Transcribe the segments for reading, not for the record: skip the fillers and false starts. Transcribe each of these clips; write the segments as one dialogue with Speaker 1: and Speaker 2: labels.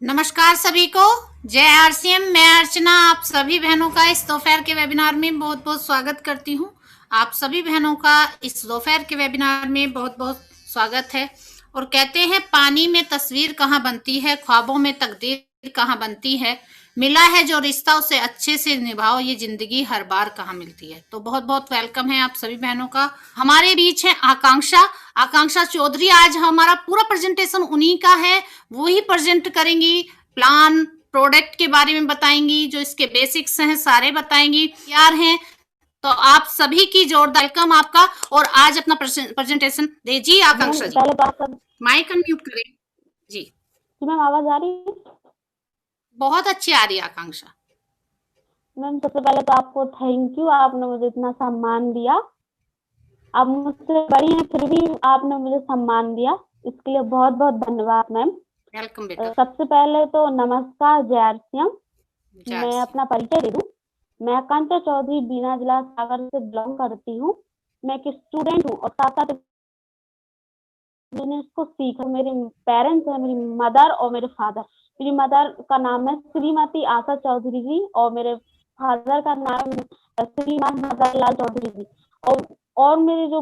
Speaker 1: नमस्कार सभी को। जय आरसीएम। मैं अर्चना आप सभी बहनों का इस दोपहर के वेबिनार में बहुत बहुत स्वागत करती हूँ। आप सभी बहनों का इस दोपहर के वेबिनार में बहुत बहुत स्वागत है। और कहते हैं पानी में तस्वीर कहाँ बनती है, ख्वाबों में तकदीर कहाँ बनती है, मिला है जो रिश्ता उसे अच्छे से निभाओ, ये जिंदगी हर बार कहाँ मिलती है। तो बहुत बहुत वेलकम है आप सभी बहनों का। हमारे बीच है आकांक्षा आकांक्षा चौधरी। आज हमारा पूरा प्रेजेंटेशन उन्हीं का है, वो ही प्रेजेंट करेंगी। प्लान प्रोडक्ट के बारे में बताएंगी, जो इसके बेसिक्स हैं सारे बताएंगी। तैयार हैं तो आप सभी की जोरदार वेलकम आपका। और आज अपना प्रेजेंटेशन दीजिए
Speaker 2: मैम
Speaker 1: आकांक्षा जी।
Speaker 2: पहले तो आप सब
Speaker 1: माइक अनम्यूट करें जी।
Speaker 2: जी मैम आवाज आ रही है?
Speaker 1: बहुत अच्छी आ रही है आकांक्षा।
Speaker 2: मैम सबसे पहले तो आपको थैंक यू, आपने मुझे इतना सम्मान दिया। आप मुझसे बड़ी हैं फिर भी आपने मुझे सम्मान दिया, इसके लिए बहुत बहुत धन्यवाद मैम।
Speaker 1: वेलकम बेटा।
Speaker 2: सबसे पहले तो नमस्कार, जय आरसीएम।
Speaker 1: जय
Speaker 2: मैं
Speaker 1: श्री
Speaker 2: अपना परिचय दे दूं। मैं आकांक्षा चौधरी बीना जिला सागर से बिलोंग करती हूँ। मैं एक स्टूडेंट हूँ और साथ साथ बिजनेस को सीखा। मेरे पेरेंट्स हैं, मेरी मदर और मेरे फादर। मेरी मदर का नाम है श्रीमती आशा चौधरी जी और मेरे फादर का नाम श्रीमान मदन लाल चौधरी जी। और मेरे जो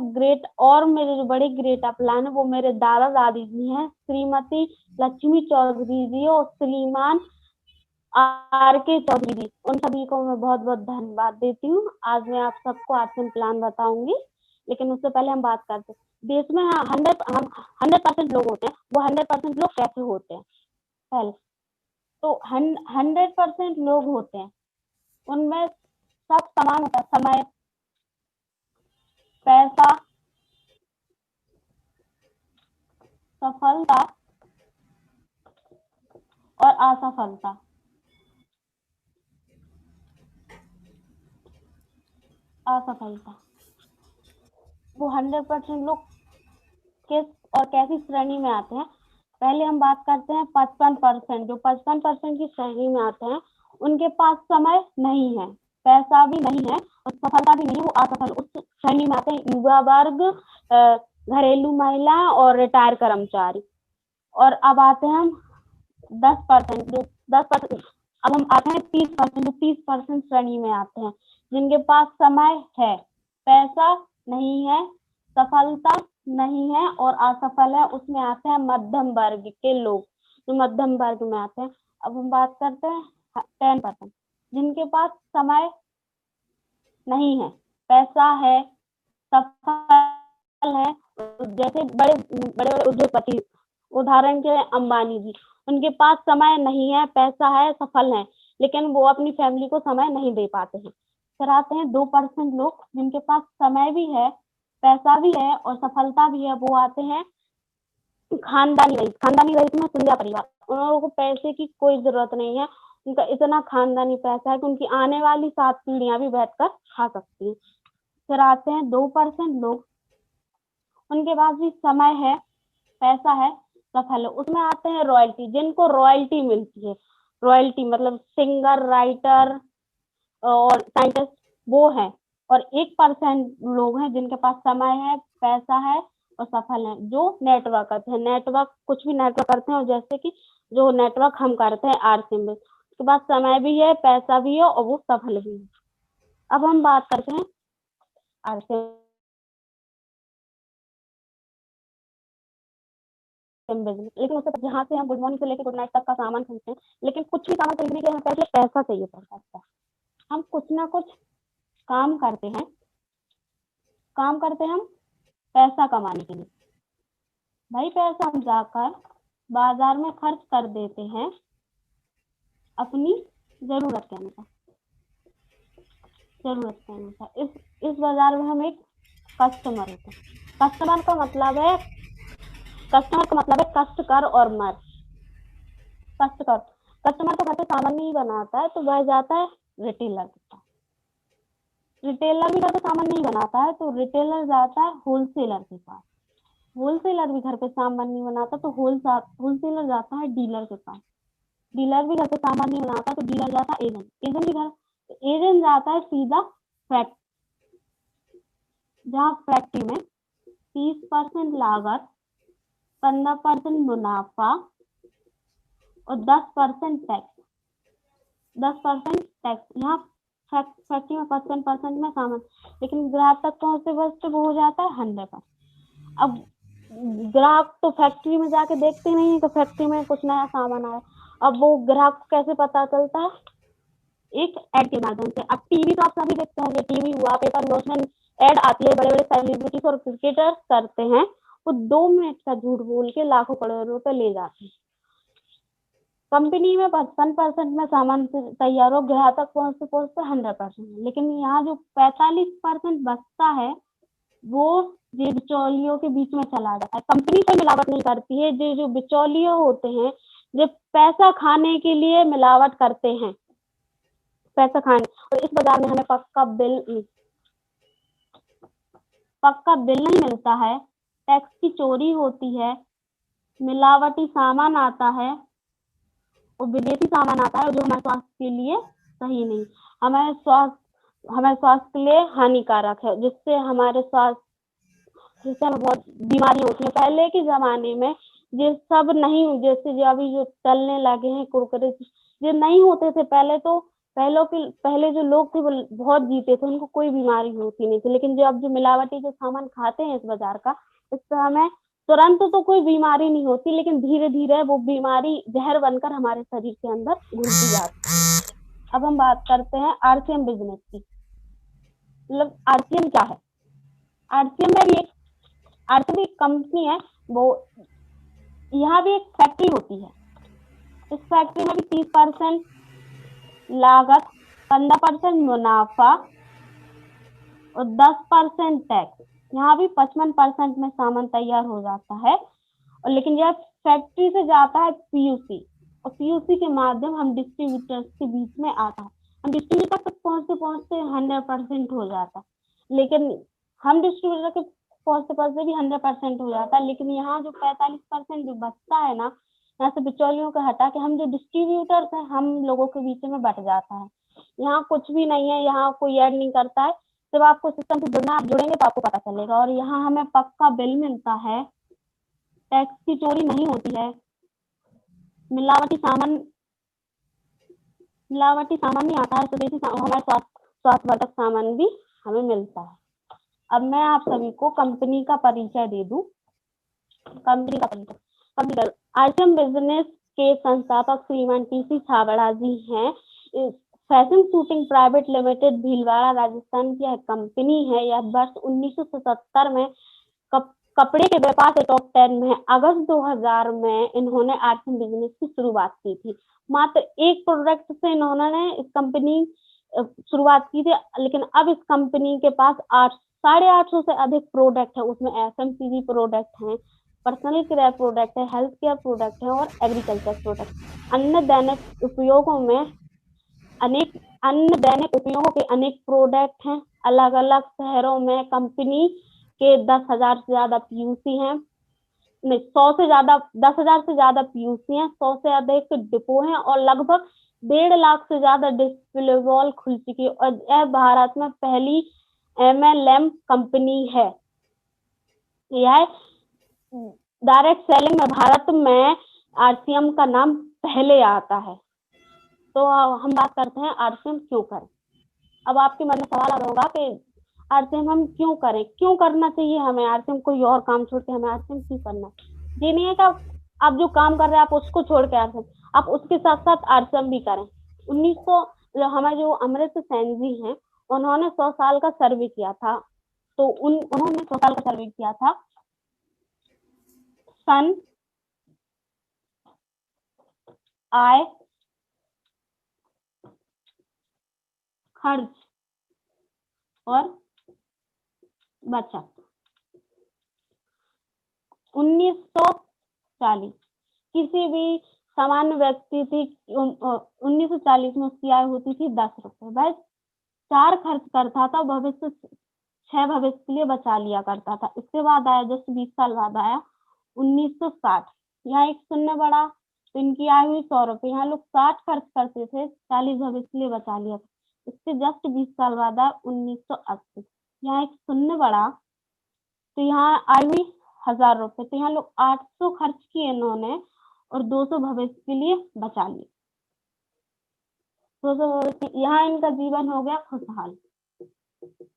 Speaker 2: बड़े ग्रेट अपलान है वो मेरे दादा दादी जी हैं, श्रीमती लक्ष्मी चौधरी जी और श्रीमान आर के चौधरी जी। उन सभी को मैं बहुत बहुत धन्यवाद देती हूँ। आज मैं आप सबको आर्सन प्लान बताऊंगी, लेकिन उससे पहले हम बात करते हैं देश में 100% लोग होते हैं, वो 100% लोग कैसे होते हैं। पहले तो 100% लोग होते हैं, उनमें सब समान होता है। समय, पैसा, सफलता और असफलता। असफलता वो 100% लोग किस और कैसी श्रेणी में आते हैं। पहले हम बात करते हैं 55%। जो 55% की श्रेणी में आते हैं उनके पास समय नहीं है, पैसा भी नहीं है और सफलता भी नहीं है, वो असफल उस श्रेणी में आते हैं। युवा वर्ग, घरेलू महिला और रिटायर कर्मचारी। और अब आते हैं हम 10%। जो 10%, अब हम आते हैं 30%। जो 30% श्रेणी में आते हैं जिनके पास समय है, पैसा नहीं है, सफलता नहीं है और असफल है। उसमें आते हैं मध्यम वर्ग के लोग, जो मध्यम वर्ग में आते हैं। अब हम बात करते हैं 10%, जिनके पास समय नहीं है, पैसा है, सफल है। जैसे बड़े बड़े बड़े उद्योगपति, उदाहरण के अंबानी जी, उनके पास समय नहीं है, पैसा है, सफल है, लेकिन वो अपनी फैमिली को समय नहीं दे पाते हैं। फिर आते हैं 2% लोग जिनके पास समय भी है, पैसा भी है और सफलता भी है। वो आते हैं खानदानी रईस। खानदानी रईस में सिंधिया परिवार, उन लोगों को पैसे की कोई जरूरत नहीं है। उनका इतना खानदानी पैसा है कि उनकी आने वाली 7 पीढ़ियां भी बैठकर खा सकती हैं। फिर आते हैं 2% लोग, उनके पास भी समय है, पैसा है, सफल है। उसमें आते हैं रॉयल्टी, जिनको रॉयल्टी मिलती है। रॉयल्टी मतलब सिंगर, राइटर और साइंटिस्ट, वो है। और 1% लोग हैं जिनके पास समय है, पैसा है और सफल है, जो नेटवर्क करते हैं। नेटवर्क कुछ भी नेटवर्क करते हैं, और जैसे कि जो नेटवर्क हम करते हैं आरसीएम में, उसके पास समय भी है, पैसा भी है और वो सफल भी है। अब हम बात करते हैं आरसीएम बिजनेस। लेकिन उससे जहाँ से हम गुड मॉर्निंग से लेकर गुड नाइट तक का सामान खरीदते हैं, लेकिन कुछ भी सामान खरीदने के लिए हमें पहले पैसा चाहिए पड़ता है। हम कुछ ना कुछ काम करते हैं, हम पैसा कमाने के लिए। भाई पैसा हम जाकर बाजार में खर्च कर देते हैं अपनी जरूरत के अनुसार। इस बाजार में हम एक कस्टमर होते हैं। कस्टमर का मतलब है कष्ट कर और मर। कष्ट कर, कस्टमर तो घर पे सामान नहीं बनाता है तो वह जाता है रिटेलर के पास। रिटेलर भी घर पे सामान नहीं बनाता है तो रिटेलर जाता है होलसेलर के पास। होलसेलर भी घर पे सामान नहीं बनाता तो होलसेलर जाता है डीलर के पास। डीलर भी घर पे सामान नहीं बनाता तो डीलर जाता है एजेंट जाता है सीधा फैक्ट्री, जहाँ फैक्ट्री में 30% लागत, 15% मुनाफा और 10% टैक्स। 10% टैक्स यहाँ फैक्ट्री में 55% में सामान, लेकिन ग्राहक तक पहुंचते पहुंचते वो हो जाता है 100%। अब ग्राहक तो फैक्ट्री में जाके देखते नहीं है कि फैक्ट्री में कुछ नया सामान आया। अब वो ग्राहक को कैसे पता चलता है? एक एड के माध्यम से। अब टीवी तो आप सभी देखते होंगे, टीवी हुआ, पेपर हुआ, उसमें एड आती है, बड़े बड़े सेलिब्रिटीज और क्रिकेटर्स करते हैं, वो 2 मिनट का झूठ बोल के लाखों करोड़ों रुपए ले जाते हैं। कंपनी में 55% में सामान तैयार हो, ग्राहक तक पहुंचते पहुंचते 100%, लेकिन यहाँ जो 45% बचता है वो ये बिचौलियों के बीच में चला जाता है। कंपनी कोई मिलावट नहीं करती है, जो बिचौलिए होते हैं जो पैसा खाने के लिए मिलावट करते हैं, पैसा खाने। और इस बाजार में हमें पक्का बिल नहीं मिलता है, टैक्स की चोरी होती है, मिलावटी सामान आता है और विदेशी सामान आता है जो हमारे स्वास्थ्य के लिए सही नहीं, हमारे स्वास्थ्य के लिए हानिकारक है, जिससे हमें बहुत बीमारियां होती हैं। पहले के जमाने में ये सब नहीं, जैसे जो अभी जो चलने लगे हैं कुरकुरे, ये नहीं होते थे। पहले जो लोग थे वो बहुत जीते थे, उनको कोई बीमारी होती नहीं थी। लेकिन जो अब जो मिलावटी जो सामान खाते हैं इस बाजार का, इससे हमें तुरंत तो कोई बीमारी नहीं होती, लेकिन धीरे धीरे वो बीमारी जहर बनकर हमारे शरीर के अंदर घुसती जाती है। अब हम बात करते हैं आरसीएम बिजनेस की। मतलब आरसीएम क्या है? आरसीएम एक कंपनी है, वो यहाँ भी एक फैक्ट्री होती है। इस फैक्ट्री में भी 30% लागत, 15% मुनाफा और 10% टैक्स। यहाँ भी 55% में सामान तैयार हो जाता है, और लेकिन यह फैक्ट्री से जाता है पीयूसी, और पीयूसी के माध्यम हम डिस्ट्रीब्यूटर्स के बीच में आता है। हम डिस्ट्रीब्यूटर तक पहुंचते पहुंचते 100% हो जाता है, लेकिन हम डिस्ट्रीब्यूटर के पहुंचते पहुंचते भी 100% हो जाता है। लेकिन यहाँ जो 45% जो बचता है ना, यहाँ से बिचौलियों को हटा के हम जो डिस्ट्रीब्यूटर्स हैं, हम लोगों के बीच में बट जाता है। यहाँ कुछ भी नहीं है, यहाँ कोई ऐड नहीं करता है। जब आपको सिस्टम से जुड़ेंगे तो आपको पता चलेगा। और यहाँ हमें पक्का बिल मिलता है, टैक्स की चोरी नहीं होती है, मिलावटी सामान नहीं आता है, स्वदेशी हमारे स्वास्थ्यवर्धक सामान भी हमें मिलता है। अब मैं आप सभी को कंपनी का परिचय दे दूं। कंपनी का परिचय, आरसीएम बिजनेस के संस्थापक श्रीमान टीसी छाबड़ा जी हैं। Fashion shooting private limited Bhilwara Rajasthan की कंपनी है। यह वर्ष 1977 में कपड़े के व्यापार से टॉप 10 में है। अगस्त 2000 में इन्होंने आरसीएम बिजनेस की शुरुआत की थी। मात्र एक प्रोडक्ट से इन्होंने इस कंपनी शुरुआत की थी, लेकिन अब इस कंपनी के पास 850 से अधिक प्रोडक्ट है। उसमें एफएमसीजी प्रोडक्ट हैं, पर्सनल केयर प्रोडक्ट है, हेल्थ केयर प्रोडक्ट है और एग्रीकल्चर प्रोडक्ट। अन्य दैनिक उपयोगों के अनेक प्रोडक्ट हैं। अलग अलग शहरों में कंपनी के 10,000 से ज्यादा पीयूसी हैं, 100 से ज्यादा 10,000 से ज्यादा पीयूसी हैं, 100 से अधिक डिपो हैं और लगभग 1.5 लाख से ज्यादा डिस्प्ले वॉल खुल चुकी है। और यह भारत में पहली एमएलएम कंपनी है। यह डायरेक्ट सेलिंग में भारत में आरसीएम का नाम पहले आता है। तो हम बात करते हैं आरसीएम क्यों करें। अब आपके मन में सवाल आ रहा होगा कि आरसीएम हम क्यों करें, क्यों करना चाहिए हमें आरसीएम, कोई और काम छोड़ के हमें आरसीएम क्यों करना है। ये नहीं है कि आप जो काम कर रहे हैं आप उसको छोड़ के आरसीएम, आप उसके साथ साथ आरसीएम भी करें। 1900 हमारे जो अमृत सेन जी हैं, उन्होंने 100 साल का सर्वे किया था। तो उन्होंने 100 साल का सर्वे किया था सन, आय, खर्च और बचत। 1940 किसी भी सामान्य व्यक्ति थी 1940 में उसकी आय होती थी 10 रुपए। वह 4 खर्च करता था, भविष्य 6 भविष्य के लिए बचा लिया करता था। इसके बाद आया, जस्ट 20 साल बाद आया 1960। यहाँ एक शून्य बढ़ा तो इनकी आय हुई 100 रुपए। यहाँ लोग 60 खर्च करते थे, 40 भविष्य के लिए बचा लिया। इससे जस्ट 20 साल बाद आया 1980। यहाँ एक शून्य बढ़ा तो यहाँ आय हुई 1000 रुपए। तो यहाँ लोग 800 खर्च किए इन्होंने और 200 भविष्य के लिए बचा लिए। 200 भविष्य, यहाँ इनका जीवन हो गया खुशहाल,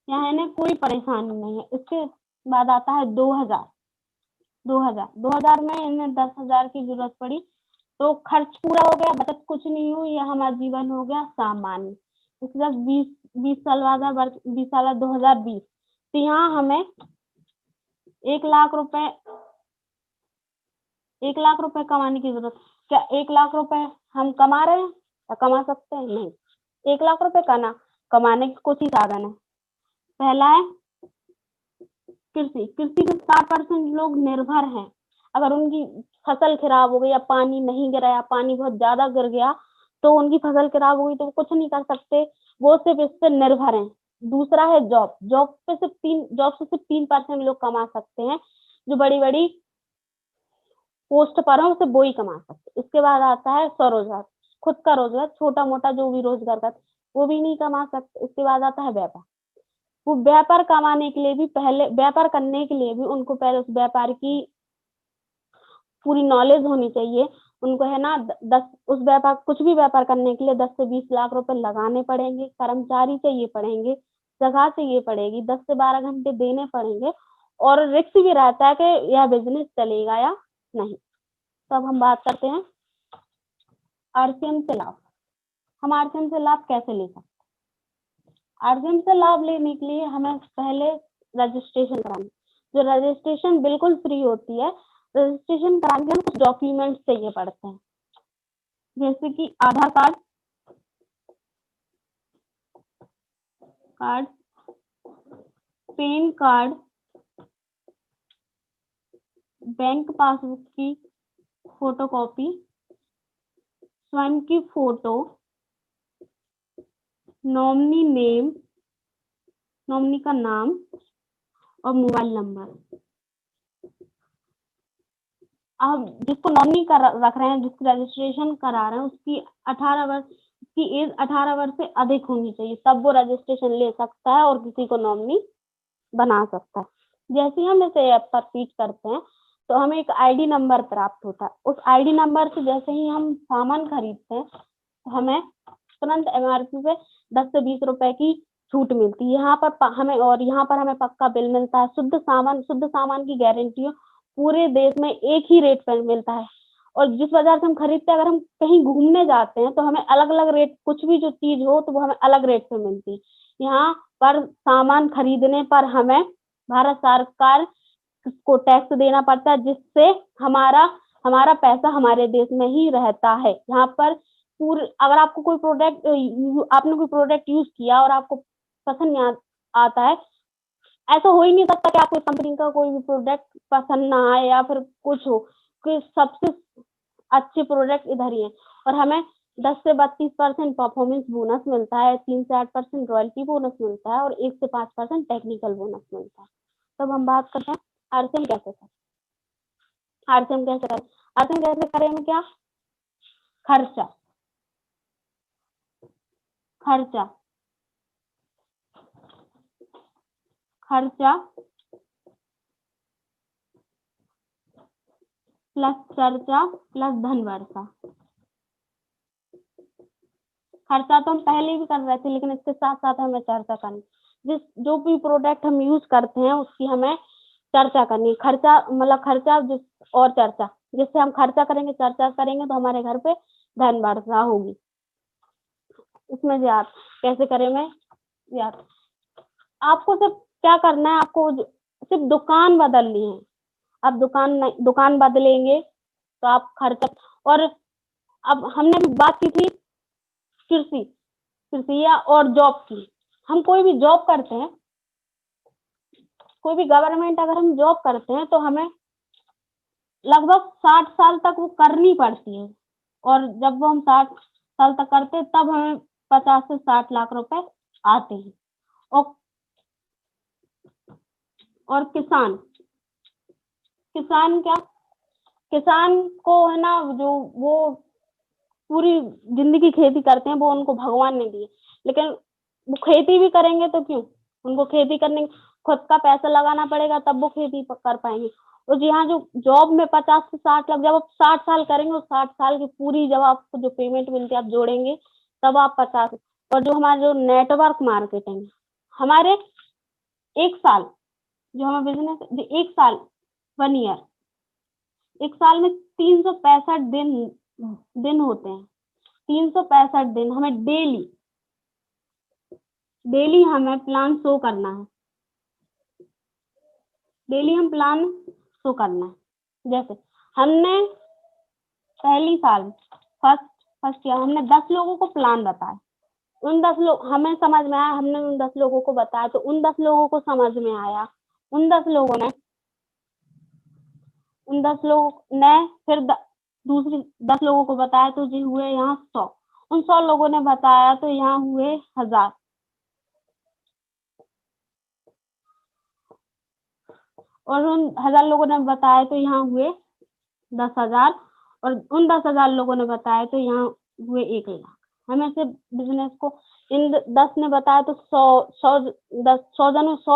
Speaker 2: यहाँ इन्हें कोई परेशानी नहीं है। इसके बाद आता है 2000 में इन्हें 10,000 की जरूरत पड़ी, तो खर्च पूरा हो गया, बचत कुछ नहीं हुई, यह हमारा जीवन हो गया सामान्य। इसके बाद 20 साल बाद 20 साल 2020, तो यहाँ हमें 1,00,000 रुपए कमाने की जरूरत। क्या 1,00,000 रुपए हम कमा रहे हैं या कमा सकते हैं? नहीं। 1,00,000 रुपए कमाने के कुछ ही साधन है। पहला है कृषि पे 60% लोग निर्भर हैं। अगर उनकी फसल खराब हो गई या पानी नहीं गिरा या पानी बहुत ज्यादा गिर गया तो उनकी फसल खराब हो गई तो वो कुछ नहीं कर सकते, वो सिर्फ इस पर निर्भर हैं। दूसरा है जॉब से सिर्फ 3% लोग कमा सकते हैं, जो बड़ी बड़ी पोस्ट पर है उसे वो ही कमा सकते। इसके बाद आता है स्वरोजगार, खुद का रोजगार, छोटा मोटा जो भी रोजगार करते वो भी नहीं कमा सकते। इसके बाद आता है व्यापार, वो व्यापार कमाने के लिए भी व्यापार करने के लिए भी उनको पहले उस व्यापार की पूरी नॉलेज होनी चाहिए। उनको है ना कुछ भी व्यापार करने के लिए 10 से 20 लाख रुपए लगाने पड़ेंगे, कर्मचारी चाहिए पड़ेंगे, जगह चाहिए पड़ेगी, 10 से 12 घंटे देने पड़ेंगे, और रिस्क भी रहता है कि यह बिजनेस चलेगा या नहीं। तो अब हम बात करते हैं आरसीएम से लाभ। हम आरसीएम से लाभ कैसे ले सकते हैं? आरसीएम से लाभ लेने के लिए हमें पहले रजिस्ट्रेशन कराना, जो रजिस्ट्रेशन बिल्कुल फ्री होती है। रजिस्ट्रेशन कराने के लिए कुछ डॉक्यूमेंट्स चाहिए पड़ते हैं, जैसे कि Aadhaar card, PAN card, bank passbook की फोटोकॉपी, स्वयं की फोटो, नॉमिनी का नाम और मोबाइल नंबर। अब जिसको नॉमिनी रख रहे हैं, जिसकी रजिस्ट्रेशन करा रहे हैं, उसकी एज 18 वर्ष से अधिक होनी चाहिए, तब वो रजिस्ट्रेशन ले सकता है और किसी को नॉमिनी बना सकता है। जैसे ही हम इसे ऐप पर फीड करते हैं तो हमें एक आईडी नंबर प्राप्त होता है। उस आईडी नंबर से जैसे ही हम सामान खरीदते हैं तो हमें तुरंत एमआरपी पे 10 से 20 रुपए की छूट मिलती है। यहाँ पर हमें पक्का बिल मिलता है। शुद्ध सामान की गारंटी हो, पूरे देश में एक ही रेट पर मिलता है। और जिस बाजार से हम खरीदते हैं, अगर हम कहीं घूमने जाते हैं तो हमें अलग अलग रेट, कुछ भी जो चीज हो तो वो हमें अलग रेट पे मिलती है। यहाँ पर सामान खरीदने पर हमें भारत सरकार को टैक्स देना पड़ता है, जिससे हमारा पैसा हमारे देश में ही रहता है। यहाँ पर अगर आपको आपने कोई प्रोडक्ट यूज किया और आपको पसंद नहीं आता है, ऐसा हो ही नहीं सकता कि आपको कंपनी का कोई भी प्रोडक्ट पसंद ना आए या फिर कुछ हो, कि सबसे अच्छे प्रोडक्ट इधर ही है। और हमें 10 से 32% परफॉर्मेंस बोनस मिलता है, 3 से 8% रॉयल्टी बोनस मिलता है और 1 से 5% टेक्निकल बोनस मिलता है। तब हम बात करते हैं आरसीएम कैसे करें। आरसीएम कैसे करें? क्या खर्चा प्लस चर्चा प्लस धन वर्षा। खर्चा तो हम पहले भी कर रहे थे, लेकिन इसके साथ साथ हमें चर्चा करनी। जो भी प्रोडक्ट हम यूज करते हैं उसकी हमें चर्चा करनी। खर्चा और चर्चा, जिससे हम खर्चा करेंगे, चर्चा करेंगे तो हमारे घर पे धन वर्षा होगी। इसमें याद कैसे करेंगे? याद आपको सिर्फ क्या करना है, आपको सिर्फ दुकान बदलनी है। आप दुकान बदलेंगे तो आप खर्चा। और अब हमने भी बात की थी कृषि या और जॉब की। हम कोई भी जॉब करते हैं, कोई भी गवर्नमेंट अगर हम जॉब करते हैं तो हमें लगभग 60 साल तक वो करनी पड़ती है। और जब वो हम 60 साल तक करते हैं तब हमें 50 से 60 लाख रुपए आते हैं। और किसान को है ना, जो वो पूरी जिंदगी खेती करते हैं, वो उनको भगवान ने दी, लेकिन वो खेती भी करेंगे तो क्यों? उनको खेती करने खुद का पैसा लगाना पड़ेगा, तब वो खेती कर पाएंगे। और जी हाँ, जो जॉब में 50 से 60 लाख, जब आप 60 साल करेंगे और 60 साल की पूरी जब आपको जो पेमेंट मिलती है आप जोड़ेंगे, तब आप 50। और जो हमारा जो नेटवर्क मार्केटिंग, हमारे 1 साल जो हमारा बिजनेस, 1 साल 1 ईयर, 1 साल में 365 दिन होते हैं। 365 दिन हमें डेली हमें प्लान शो करना है। डेली हम प्लान शो करना है। जैसे हमने पहली साल फर्स्ट ईयर हमने 10 लोगों को प्लान बताया। उन 10 लोग हमें समझ में आया, हमने उन 10 लोगों को बताया तो उन 10 लोगों को समझ में आया। उन 10 लोगों ने फिर दूसरी 10 लोगों को बताया तो जी हुए यहाँ 100। उन 100 लोगों ने बताया तो यहाँ हुए 1000। और उन 1000 लोगों ने बताया तो यहाँ हुए 10,000। और उन 10,000 लोगों ने बताया तो यहाँ हुए 1 लाख। हमें से बिजनेस को इन 10 ने बताया तो 100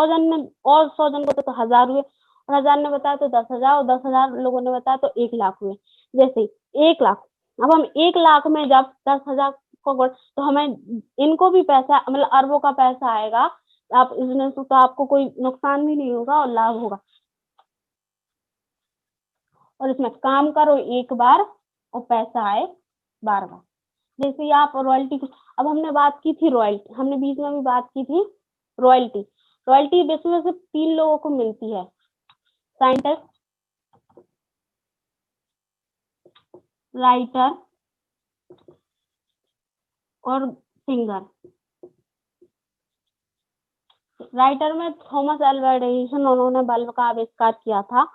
Speaker 2: जन ने, और 100 जन को तो 1000 हुए, और 1000 ने बताया तो 10,000, और 10,000 लोगों ने बताया तो 1 लाख हुए। जैसे 1 लाख, अब हम 1 लाख में जब 10,000 को तो हमें इनको भी पैसा, मतलब अरबों का पैसा आएगा। आप बिजनेस तो आपको कोई नुकसान भी नहीं होगा और लाभ होगा। और इसमें काम करो एक बार और पैसा आए बार बार। जैसे आप रॉयल्टी की, अब हमने बात की थी रॉयल्टी, हमने बीच में भी बात की थी रॉयल्टी। रॉयल्टी बेसिस में सिर्फ 3 लोगों को मिलती है, साइंटिस्ट, राइटर और सिंगर। राइटर में थॉमस अल्वा एडिसन, उन्होंने बल्ब का आविष्कार किया था।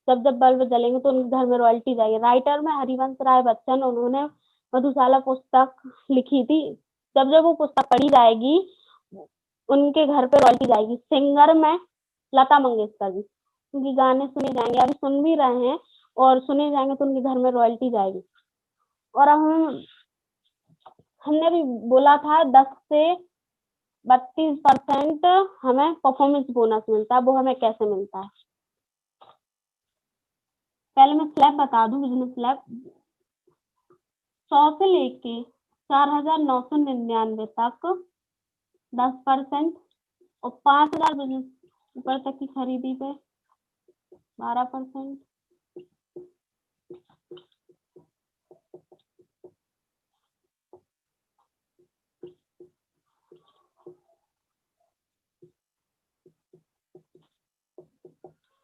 Speaker 2: जब जब बल्ब जलेंगे तो उनके घर में रॉयल्टी जाएगी। राइटर में हरिवंश राय बच्चन, उन्होंने मधुशाला पुस्तक लिखी थी। जब जब वो पुस्तक पढ़ी जाएगी उनके घर पे रॉयल्टी जाएगी। सिंगर में लता मंगेशकर जी, उनके गाने सुने जाएंगे, अभी सुन भी रहे हैं और सुने जाएंगे तो उनके घर में रॉयल्टी जाएगी। और हमने भी बोला था 10 से 32% हमें परफॉर्मेंस बोनस मिलता है। वो हमें कैसे मिलता है, पहले मैं स्लैब बता दूं। बिजनेस स्लैब 100 से लेके 4,999 तक 10%, और 5,000 बिजनेस ऊपर तक की खरीदी पे 12%।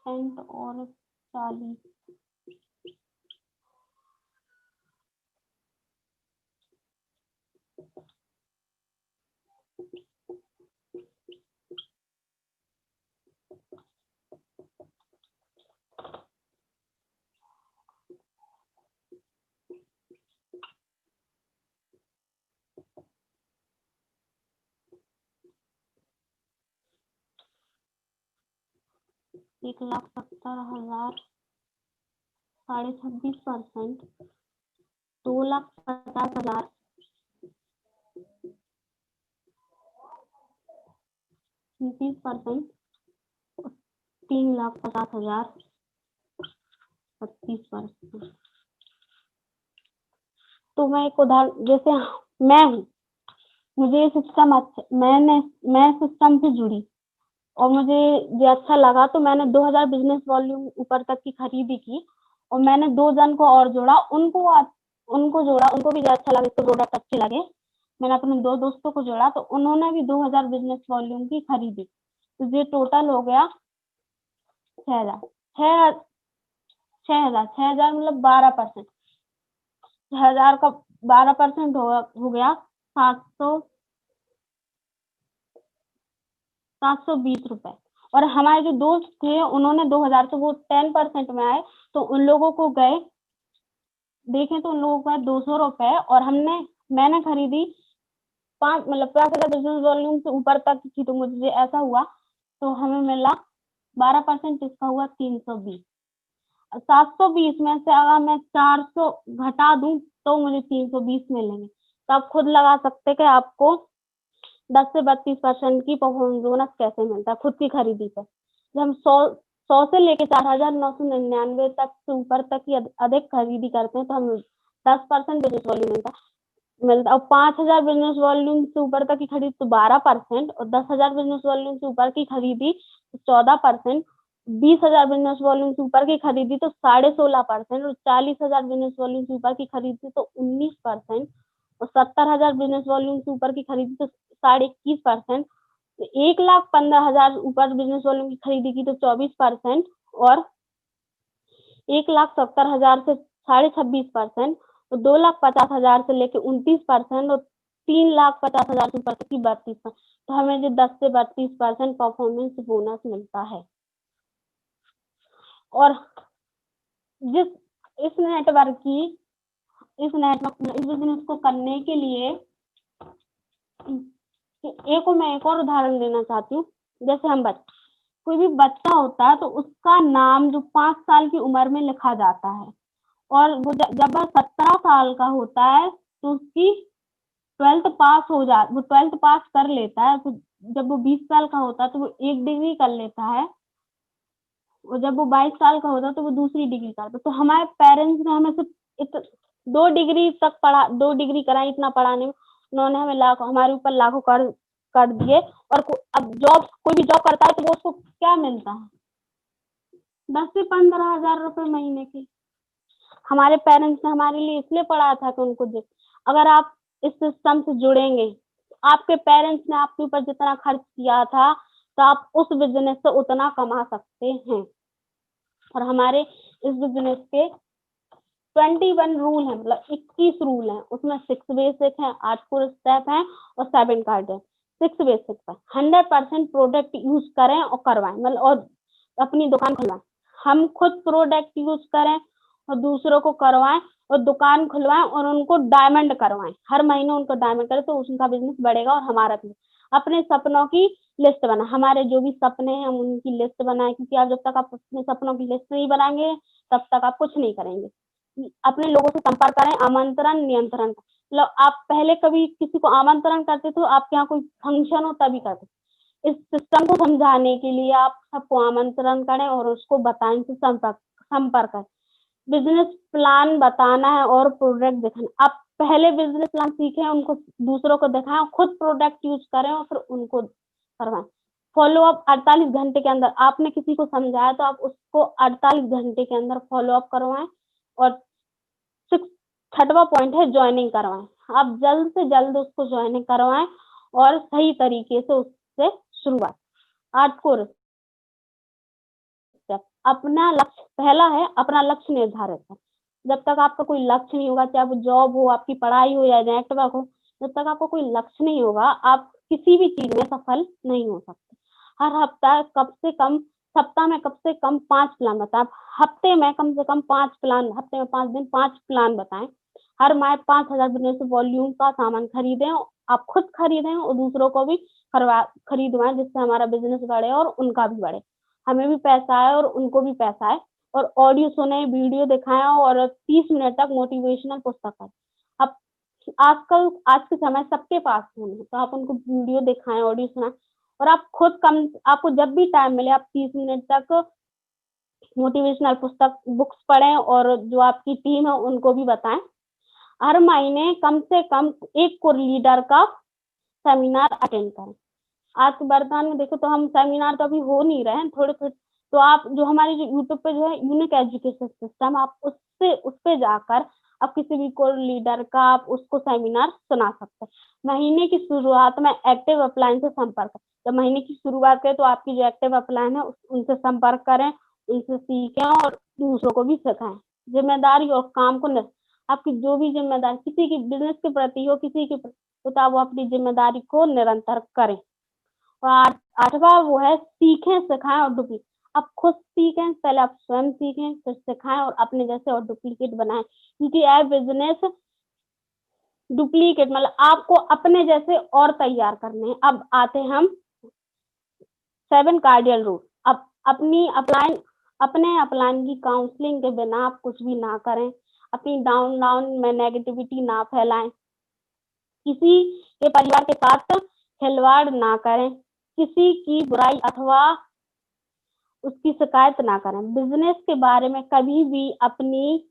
Speaker 2: और 40। ₹1,70,000 26.5%, 2,50,000 30%, 3,50,000 32%। तो मैं एक उदाहरण, जैसे मैं हूँ, मुझे सिस्टम अच्छा, मैं सिस्टम से जुड़ी और मुझे ये अच्छा लगा तो मैंने 2000 बिजनेस वॉल्यूम ऊपर तक की खरीदी की, और मैंने 2 जन को और जोड़ा, उनको जोड़ा, उनको भी अच्छा लगा, तो प्रोडक्ट अच्छे लगे। मैंने अपने 2 दोस्तों को जोड़ा तो उन्होंने भी 2000 बिजनेस वॉल्यूम की खरीदी, तो ये टोटल हो गया 6000। 6000 मतलब 12%। 6000 का 12% हो गया 720 रुपए। और हमारे जो दोस्त थे उन्होंने 2000, तो वो 10% में आए, तो उन लोगों को गए, देखें तो उन लोगों को 200 रुपए। और मैंने खरीदी 5, मतलब 50,000 बिजनेस वॉल्यूम से ऊपर तक की, तो मुझे ऐसा हुआ तो हमें मिला 12%, इसका हुआ 320। 720 में से अगर मैं 400 घटा दूं तो मुझे 320 मिलेंगे। तो आप खुद लगा सकते कि आपको 10 से 32% की परफॉर्मेंस बोनस कैसे मिलता है खुद की खरीदी पे। जब हम 100 100 से लेके 4,999 तक से ऊपर तक की अधिक खरीदी करते हैं तो हमें 10% बिजनेस वॉल्यूम मिलता है। और 5,000 बिजनेस वॉल्यूम से ऊपर तक की खरीद तो 12%, और 10,000 बिजनेस वॉल्यूम से ऊपर की खरीदी तो 14%, 20,000 बिजनेस वॉल्यूम से ऊपर की खरीदी तो 16.5%, और 40,000 बिजनेस वॉल्यूम से ऊपर की खरीदी तो 19%, और 70,000 बिजनेस वॉल्यूम से ऊपर की खरीदी तो 21%, 1,15,000 ऊपर बिजनेस वॉल्यूम की खरीदी की तो 24%, और 1,70,000 से 26.5%, और 2,50,000 से लेके 29%, और 3,50,000 से ऊपर की 32%। तो हमें जो 10 से 32% परफॉर्मेंस बोनस मिलता है। और जिस इस बिजनेस को करने के लिए एक और उदाहरण देना चाहती हूँ। जैसे कोई भी बच्चा होता है तो उसका नाम जो 5 साल की उम्र में लिखा जाता है, और वो जब वह 17 साल का होता है तो उसकी 12th पास कर लेता है। तो जब वो 20 साल का होता है तो वो 1 डिग्री कर लेता है, और जब वो 22 साल का होता है तो वो दूसरी डिग्री करता है। तो हमारे पेरेंट्स ने हमें सिर्फ 2 डिग्री कराई, इतना पढ़ाने में उन्होंने हमें हमारे ऊपर लाखों कर दिए। और अब कोई भी जॉब करता है तो वो उसको क्या मिलता है, 10 से 15,000 रुपए महीने की। हमारे पेरेंट्स ने हमारे लिए इसलिए पढ़ाया था कि उनको अगर आप इस सिस्टम से जुड़ेंगे, आपके पेरेंट्स ने आपके ऊपर जितना खर्च किया था तो आप उस बिजनेस से उतना कमा सकते हैं। और हमारे इस बिजनेस के 21 रूल है, मतलब 21 रूल है। उसमें 6 बेसिक है, 8 कोर स्टेप है और 7 कार्ड है। 6 बेसिक पर 100% प्रोडक्ट यूज करें और करवाएं, मतलब और अपनी दुकान खुलवाएं। हम खुद प्रोडक्ट यूज करें और दूसरों को करवाएं, और दुकान खुलवाएं और उनको डायमंड करवाएं। हर महीने उनको डायमंड करें तो उनका बिजनेस बढ़ेगा और हमारा भी। अपने सपनों की लिस्ट बना, हमारे जो भी सपने हैं हम उनकी लिस्ट बनाएं, क्योंकि आप जब तक आप अपने सपनों की लिस्ट नहीं बनाएंगे तब तक आप कुछ नहीं करेंगे। अपने लोगों से संपर्क करें, आमंत्रण नियंत्रण। मतलब आप पहले कभी किसी को आमंत्रण करते थे, आपके यहाँ कोई फंक्शन हो तभी करते। इस सिस्टम को समझाने के लिए आप सबको आमंत्रण करें और उसको बताएं कि संपर्क करें। बिजनेस प्लान बताना है और प्रोडक्ट दिखाना। आप पहले बिजनेस प्लान सीखें, उनको दूसरों को दिखाएं, खुद प्रोडक्ट यूज करें और फिर उनको करवाएं। फॉलो अप 48 घंटे के अंदर। आपने किसी को समझाया तो आप उसको 48 घंटे के अंदर फॉलो अप करवाएं। और 6वां पॉइंट है ज्वाइनिंग करवाएं। आप जल्द से जल्द उसको ज्वाइनिंग करवाएं और सही तरीके से उससे शुरुआत। 8 कोर्स अपना लक्ष्य, पहला है अपना लक्ष्य निर्धारित करें। जब तक आपका कोई लक्ष्य नहीं होगा, चाहे वो जॉब हो, आपकी पढ़ाई हो या नेटवर्क हो, जब तक आपको कोई लक्ष्य नहीं होगा आप किसी भी चीज में सफल नहीं हो सकते। हर सप्ताह में कम से कम 5 प्लान बताएं। हफ्ते में कम से कम 5 प्लान, हफ्ते में 5 दिन 5 प्लान बताएं। हर माह 5,000 बिजनेस वॉल्यूम का सामान खरीदें, आप खुद खरीदें और दूसरों को भी खरीदवाएं, जिससे हमारा बिजनेस बढ़े और उनका भी बढ़े, हमें भी पैसा आए और उनको भी पैसा आए। और ऑडियो सुने, वीडियो दिखाएं और 30 मिनट तक मोटिवेशनल पुस्तक पढ़ें। अब आज के समय सबके पास फोन है, तो आप उनको वीडियो दिखाएं, ऑडियो सुनाएं, और आपको जब भी टाइम मिले आप 30 मिनट तक मोटिवेशनल बुक्स पढ़ें और जो आपकी टीम है उनको भी बताएं। हर महीने कम से कम एक कोर लीडर का सेमिनार अटेंड करें। आज के वर्तमान में देखो तो हम सेमिनार तो अभी हो नहीं रहे हैं, थोड़े तो आप जो हमारी जो यूट्यूब पे जो है यूनिक एजुकेशन सिस्टम, आप उस पे जाकर आप किसी भी कोर लीडर का आप उसको सेमिनार सुना सकते हैं। महीने की शुरुआत में एक्टिव अपलाइन से संपर्क। जब महीने की शुरुआत करें तो आपकी जो एक्टिव अपलाइन है उनसे संपर्क करें, उनसे सीखें और दूसरों को भी सिखाएं। जिम्मेदारी और काम को आपकी जो भी जिम्मेदारी किसी की बिजनेस के प्रति हो, किसी के तो आप अपनी जिम्मेदारी को निरंतर करें। और 8वां वो है सीखें, सिखाएं और डुप्लीकेट। आप खुद सीखें, पहले आप स्वयं सीखें, फिर सिखाएं और अपने जैसे और डुप्लीकेट बनाएं, क्योंकि यह बिजनेस डुप्लीकेट मतलब आपको अपने जैसे और तैयार करने हैं। अब आते हम 7 कार्डियल रूल। अब अपने अपलाइन की काउंसलिंग के बिना आप कुछ भी ना करें। अपनी डाउन में नेगेटिविटी ना फैलाएं। किसी के परिवार के साथ खिलवाड़ ना करें। किसी की बुराई अथवा उसकी शिकायत ना करें। बिजनेस के बारे में कभी भी अपनी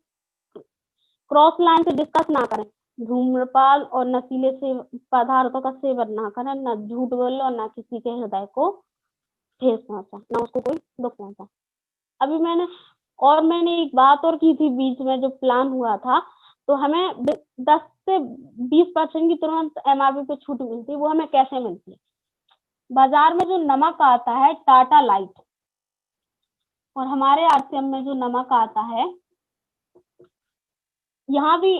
Speaker 2: क्रॉस लाइन से डिस्कस ना करें। धूम्रपान और नशीले से पदार्थों का सेवन ना करें, ना झूठ बोले और ना किसी के हृदय को ठेस पहुंचा, ना उसको कोई दुख पहुंचा। अभी मैंने एक बात और की थी बीच में, जो प्लान हुआ था, तो हमें 10 से 20% की तुरंत एमआरपी पे छूट मिलती है। वो हमें कैसे मिलती है? बाजार में जो नमक आता है टाटा लाइट, और हमारे आरसीएम में जो नमक आता है, यहाँ भी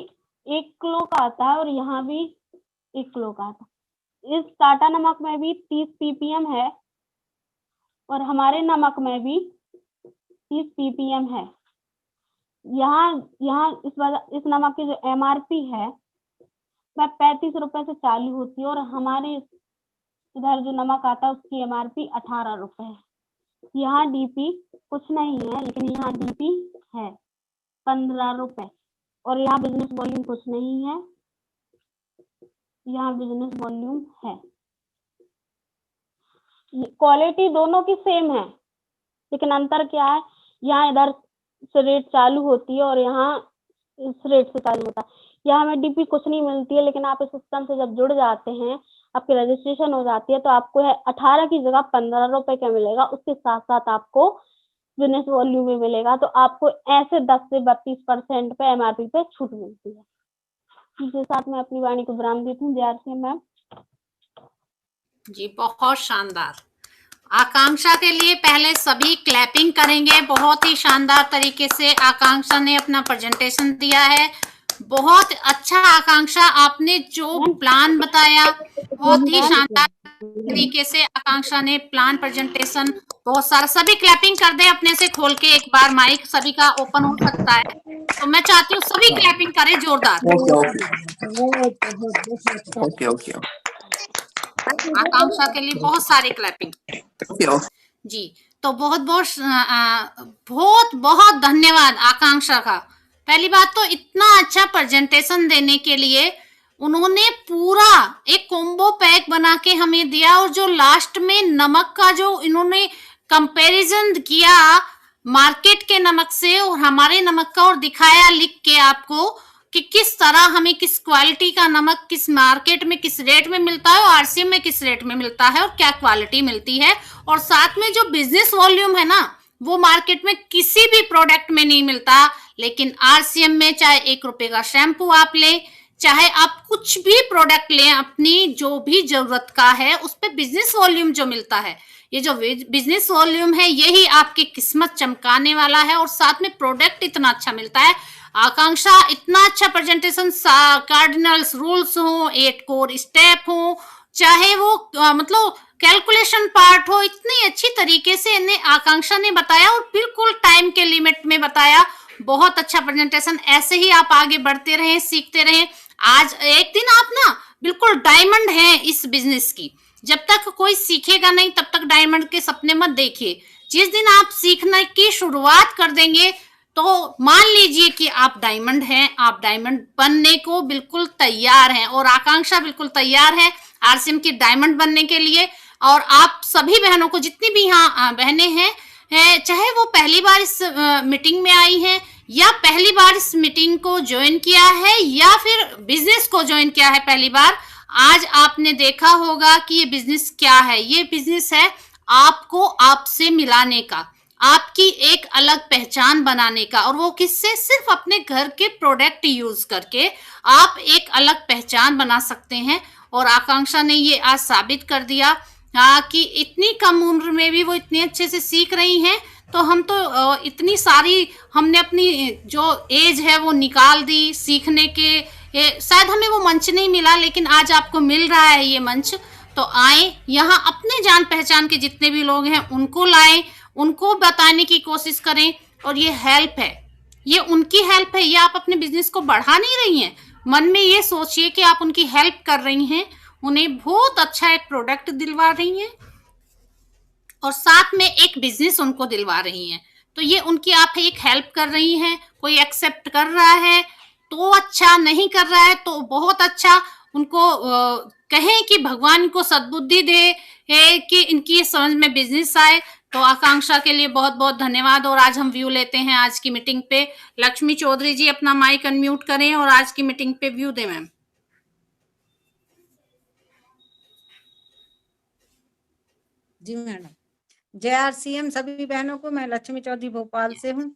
Speaker 2: 1 किलो का आता है और यहाँ भी 1 किलो का आता है। इस टाटा नमक में भी 30 ppm है और हमारे नमक में भी 30 ppm है। यहाँ इस नमक की जो एमआरपी है वह 35 रुपए से चालू होती है और हमारे इधर जो नमक आता है उसकी एमआरपी 18 रुपए है। यहाँ डीपी कुछ नहीं है, लेकिन यहाँ डीपी है 15 रुपए और यहाँ बिजनेस वॉल्यूम कुछ नहीं है, यहाँ बिजनेस वॉल्यूम है। क्वालिटी दोनों की सेम है, लेकिन अंतर क्या है? यहाँ इधर से रेट चालू होती है और यहाँ इस रेट से चालू होता है। यहाँ हमें डीपी कुछ नहीं मिलती है, लेकिन आप इस सिस्टम से जब जुड़ जाते हैं, आपकी रजिस्ट्रेशन हो जाती है, तो आपको 18 की जगह 15 रुपए का मिलेगा। उसके साथ साथ आपको बिजनेस वॉल्यूम में मिलेगा, तो आपको ऐसे 10 से 32% पे एमआरपी पे छूट मिलती है। इसके साथ मैं अपनी वाणी को विराम देती हूँ। जेआरसीएम मैम
Speaker 1: जी, बहुत शानदार। आकांक्षा के लिए पहले सभी क्लैपिंग करेंगे। बहुत ही शानदार तरीके से आकांक्षा ने अपना प्रेजेंटेशन दिया है। बहुत अच्छा आकांक्षा, आपने जो प्लान बताया बहुत ही शानदार तरीके से आकांक्षा ने प्लान प्रेजेंटेशन बहुत सारा। सभी क्लैपिंग कर दे अपने से खोल के, एक बार माइक सभी का ओपन हो सकता है, तो मैं चाहती हूँ सभी क्लैपिंग करें जोरदार।
Speaker 3: ओके।
Speaker 1: आकांक्षा के लिए बहुत सारी क्लैपिंग जी। तो बहुत बहुत धन्यवाद आकांक्षा का। पहली बात तो इतना अच्छा प्रेजेंटेशन देने के लिए उन्होंने पूरा एक कॉम्बो पैक बना के हमें दिया, और जो लास्ट में नमक का जो इन्होंने कंपैरिजन किया मार्केट के नमक से और हमारे नमक का, और दिखाया लिख के आपको कि किस तरह हमें किस क्वालिटी का नमक किस मार्केट में किस रेट में मिलता है और आरसीएम में किस रेट में मिलता है और क्या क्वालिटी मिलती है। और साथ में जो बिजनेस वॉल्यूम है ना, वो मार्केट में किसी भी प्रोडक्ट में नहीं मिलता, लेकिन आरसीएम में चाहे 1 रुपए का शैम्पू आप लें, चाहे आप कुछ भी प्रोडक्ट लें, अपनी जो भी जरूरत का है, उस पे बिजनेस वॉल्यूम जो मिलता है, ये जो बिजनेस वॉल्यूम है, यही आपकी किस्मत चमकाने वाला है। और साथ में प्रोडक्ट इतना अच्छा मिलता है। आकांक्षा इतना अच्छा प्रेजेंटेशन, कार्डिनल्स रूल्स हो, 8 कोर स्टेप हो, चाहे वो मतलब कैलकुलेशन पार्ट हो, इतनी अच्छी तरीके से इन्हें आकांक्षा ने बताया और बिल्कुल टाइम के लिमिट में बताया। बहुत अच्छा प्रेजेंटेशन। ऐसे ही आप आगे बढ़ते रहें, सीखते रहें। आज एक दिन आप ना बिल्कुल डायमंड हैं इस बिजनेस की। जब तक कोई सीखेगा नहीं तब तक डायमंड के सपने मत देखिए। जिस दिन आप सीखने की शुरुआत कर देंगे तो मान लीजिए कि आप डायमंड हैं, आप डायमंड बनने को बिल्कुल तैयार हैं, और आकांक्षा बिल्कुल तैयार है आरसीएम की डायमंड बनने के लिए। और आप सभी बहनों को, जितनी भी यहाँ बहनें हैं, चाहे वो पहली बार इस मीटिंग में आई हैं या पहली बार इस मीटिंग को ज्वाइन किया है या फिर बिजनेस को ज्वाइन किया है पहली बार, आज आपने देखा होगा कि ये बिजनेस क्या है। ये बिजनेस है आपको आपसे मिलाने का, आपकी एक अलग पहचान बनाने का, और वो किससे? सिर्फ अपने घर के प्रोडक्ट यूज करके आप एक अलग पहचान बना सकते हैं। और आकांक्षा ने ये आज साबित कर दिया कि इतनी कम उम्र में भी वो इतने अच्छे से सीख रही हैं। तो हम तो इतनी सारी हमने अपनी जो एज है वो निकाल दी सीखने के। शायद हमें वो मंच नहीं मिला, लेकिन आज आपको मिल रहा है ये मंच। तो आए यहाँ, अपने जान पहचान के जितने भी लोग हैं उनको लाएं, उनको बताने की कोशिश करें। और ये हेल्प है, ये उनकी हेल्प है, ये आप अपने बिजनेस को बढ़ा नहीं रही हैं। मन में ये सोचिए कि आप उनकी हेल्प कर रही हैं, उन्हें बहुत अच्छा एक प्रोडक्ट दिलवा रही हैं और साथ में एक बिजनेस उनको दिलवा रही हैं। तो ये उनकी आप एक हेल्प कर रही हैं। कोई एक्सेप्ट कर रहा है तो अच्छा, नहीं कर रहा है तो बहुत अच्छा। उनको कहें कि भगवान इनको सद्बुद्धि दे है कि इनकी समझ में बिजनेस आए। तो आकांक्षा के लिए बहुत-बहुत धन्यवाद और आज हम व्यू लेते हैं आज की मीटिंग पे। लक्ष्मी चौधरी जी अपना माइक अनम्यूट करें और आज की मीटिंग पे व्यू दें मैम।
Speaker 3: जी मैडम, जय आरसीएम सभी बहनों को। मैं लक्ष्मी चौधरी भोपाल से हूँ।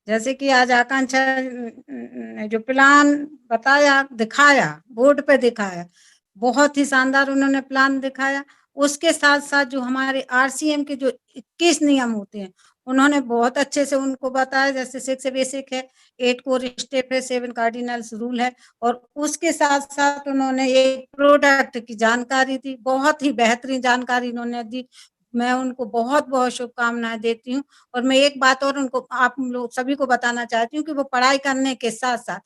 Speaker 3: जैसे कि आज आकांक्षा ने जो प्लान बताया, दिखाया, बोर्ड पे दिखाया, बहुत ही शानदार उन्होंने प्लान दिखाया। उसके साथ साथ जो हमारे आरसीएम के जो 21 नियम होते हैं, उन्होंने बहुत अच्छे से उनको बताया। जैसे 6 बेसिक है, 8 कोर स्टेप है, 7 कार्डिनल्स रूल है, और उसके साथ साथ उन्होंने एक प्रोडक्ट की जानकारी दी। बहुत ही बेहतरीन जानकारी उन्होंने दी। मैं उनको बहुत बहुत शुभकामनाएं देती हूँ। और मैं एक बात और उनको, आप लोग सभी को बताना चाहती हूँ कि वो पढ़ाई करने के साथ साथ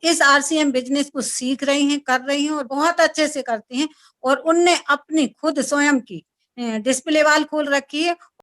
Speaker 3: इस आरसीएम बिजनेस को सीख रही हैं, कर रही हैं और बहुत अच्छे से करती हैं। और उनने अपनी खुद स्वयं की डिस्प्ले वॉल खोल रखी है